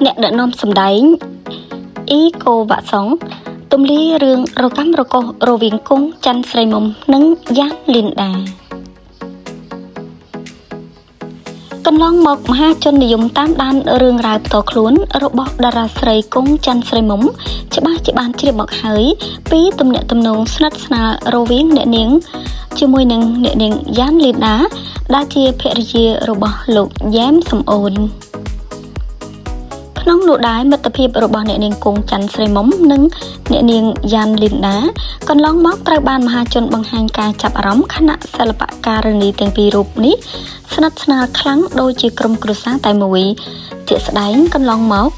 អ្នកដឹកនាំសម្ដែងអ៊ីកូវ៉ាសុងទម្លាយរឿងរកម្មរកុសរវាងគង់ច័ន្ទស្រីមុំនិងយ៉ានលីនដាកន្លងមកមហាជននិយមតាមដានរឿងរ៉ាវផ្ទាល់ខ្លួនរបស់តារាស្រីគង់ច័ន្ទស្រីមុំច្បាស់ជាបានជ្រាបមកហើយពីទំនាក់ទំនងស្និទ្ធស្នាលរវាងអ្នកនាងជាមួយនឹងអ្នកនាងយ៉ានលីនដាដែលជាភរិយារបស់លោកយ៉ែមសំអូនក្នុងនោះដែរមិត្តភាពរបស់អ្នកនាងគង់ច័ន្ទស្រីមុំនិងអ្នកនាងយ៉ានលីនដាកន្លងមកត្រូវបានមហាជនបង្ហាញការចាប់អារម្មណ៍គណៈសិល្បករនីទាំងពីររូបនេះស្និទ្ធស្នាលខ្លាំងដូចជាក្រុមគ្រួសារតែមួយជាក់ស្ដែងកន្លងមក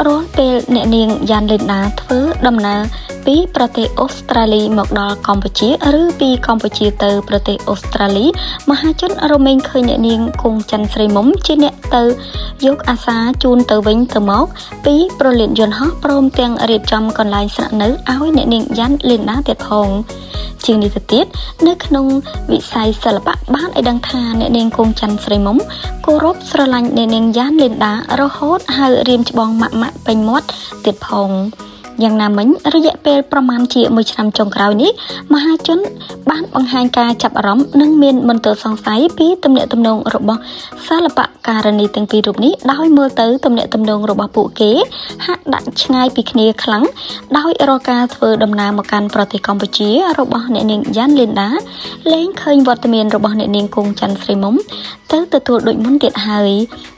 រាល់ពេលអ្នកនាងយ៉ានលីនដាធ្វើដំណើរពីប្រទេសអូស្ត្រាលីមកដល់កម្ពុជាឬពីកម្ពុជាទៅប្រទេសអូស្ត្រាលីមហាជនរមែងឃើញអ្នកនាងគង់ច័ន្ទស្រីមុំជាអ្នកទៅយកអាសាជូនទៅវិញទៅមកពីប្រលានយន្តហោះព្រមទាំងរៀបចំកន្លែងស្នាក់នៅឲ្យអ្នកនាងយ៉ានលីនដាទៀតផងជាងនេះទៅទៀតនៅក្នុងវិស័យសិល្បៈបានឲ្យដឹងថាអ្នកនាងគង់ច័ន្ទស្រីមុំគោរពស្រឡាញ់អ្នកនាងយ៉ានលីនដារហូតហៅរៀមច្បងម៉ាក់ពេញមាត់ទៀតផងយ៉ាងណាមិញរយៈពេលប្រមាណជា1ឆ្នាំចុងក្រោយនេះមហាជនបានបង្ហាញការចាប់អារម្មណ៍និងមានមន្ទិលសង្ស័យពីទំនាក់ទំនងរបស់សិល្បករនីទាំងពីររូបនេះដោយមើលទៅទំនាក់ទំនងរបស់ពួកគេហាក់ដាក់ឆ្ងាយពីគ្នាខ្លាំងដោយរកការធ្វើដំណើរមកកាន់ប្រទេសកម្ពុជារបស់អ្នកនាងយ៉ានលីនដាលែងឃើញវត្តមានរបស់អ្នកនាងគង់ច័ន្ទស្រីមុំទៅទទួលដូចមុនទៀតហើយ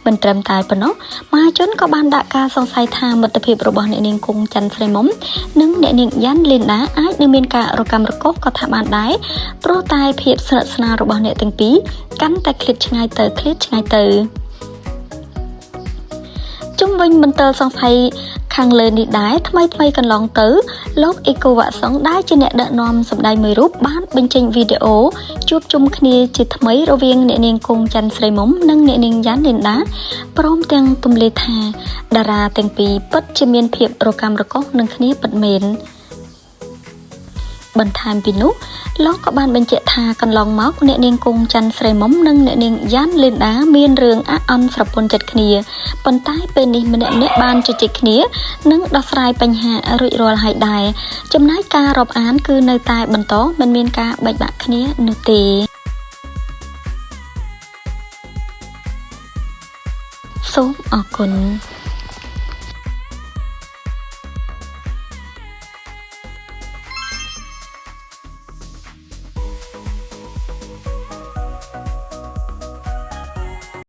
មិនត្រឹមតែប៉ុណ្ណោះមហាជនក៏បានដាក់ការសង្ស័យថាមិត្តភាពរបស់អ្នកនាងគង់ច័ន្ទស្រីមុំនិងអ្នកនាងយ៉ានលីនដាអាចនឹងមានការរកម្មរកុសក៏ថាបានដែរព្រោះតែភាពស្និទ្ធស្នាលរបស់អ្នកទាំងពីរកាន់តែឃ្លាតឆ្ងាយទៅជុំវិញមន្ទិលសង្ស័យខាងលើនេះដែរថ្មីកន្លងទៅលោកអ៊ីកូវ៉ាសុងដែលជាអ្នកដឹកនាំសម្ដែងមួយរូបបានបញ្ចេញវីដេអូជួបជុំគ្នាជាថ្មីរវាងអ្នកនាងគង់ច័ន្ទស្រីមុំនិងអ្នកនាងយ៉ានលីនដាព្រមទាំងទម្លាយថាតារាទាំងពីរពិតជាមានភាពរកម្មរកុសនឹងគ្នាពិតមែនបន្ថែមពីនោះលោកក៏បានបញ្ជាក់ថាកន្លងមកអ្នកនាងគង់ច័ន្ទស្រីមុំនិងអ្នកនាងយ៉ានលីនដាមានរឿងអាក់អន់ស្រពន់ចិត្តគ្នាប៉ុន្តែពេលនេះម្នាក់បានជជែកគ្នានិងដោះស្រាយបញ្ហារួចរាល់ហើយដែរចំណែកការរាប់អានគឺនៅតែបន្តមិនមានការបែកបាក់គ្នានោះទេសូមអរគុណ